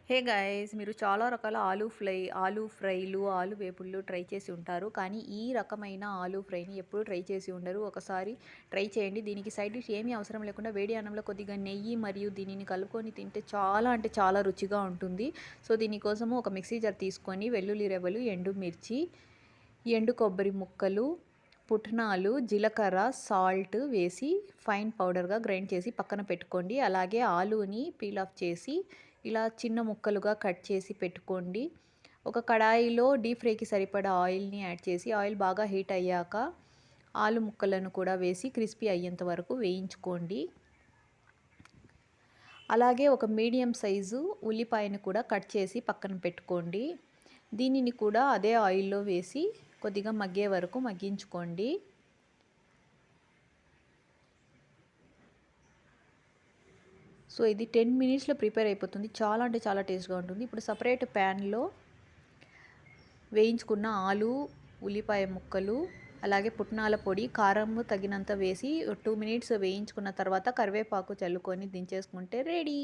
Hey guys, మీరు చాలా రకాల ఆలూ ఫ్రైలు, ఆలు వేపుళ్ళు ట్రై చేసి ఉంటారు. కానీ ఈ రకమైన ఆలూ ఫ్రైని ఎప్పుడూ ట్రై చేసి ఉండరు. ఒకసారి ట్రై చేయండి. దీనికి సైడ్ డిష్ ఏమీ అవసరం లేకుండా వేడి అన్నంలో కొద్దిగా నెయ్యి మరియు దీనిని కలుపుకొని తింటే చాలా అంటే చాలా రుచిగా ఉంటుంది. సో దీనికోసము ఒక మిక్సీ జార్ తీసుకొని వెల్లుల్లి రెబ్బలు, ఎండుమిర్చి, ఎండు కొబ్బరి ముక్కలు, పుట్నాలు, జీలకర్ర, సాల్ట్ వేసి ఫైన్ పౌడర్గా గ్రైండ్ చేసి పక్కన పెట్టుకోండి. అలాగే ఆలూని పీల్ ఆఫ్ చేసి ఇలా చిన్న ముక్కలుగా కట్ చేసి పెట్టుకోండి. ఒక కడాయిలో డీప్ ఫ్రైకి సరిపడా ఆయిల్ని యాడ్ చేసి ఆయిల్ బాగా హీట్ అయ్యాక ఆలు ముక్కలను కూడా వేసి క్రిస్పీ అయ్యేంత వరకు వేయించుకోండి. అలాగే ఒక మీడియం సైజు ఉల్లిపాయను కూడా కట్ చేసి పక్కన పెట్టుకోండి. దీనిని కూడా అదే ఆయిల్లో వేసి కొద్దిగా మగ్గే వరకు మగ్గించుకోండి. సో ఇది 10 మినిట్స్లో ప్రిపేర్ అయిపోతుంది. చాలా అంటే చాలా టేస్ట్గా ఉంటుంది. ఇప్పుడు సపరేట్ ప్యాన్లో వేయించుకున్న ఆలు, ఉల్లిపాయ ముక్కలు, అలాగే పుట్నాల పొడి, కారం తగినంత వేసి 2 మినిట్స్ వేయించుకున్న తర్వాత కరివేపాకు చల్లుకొని దించేసుకుంటే రెడీ.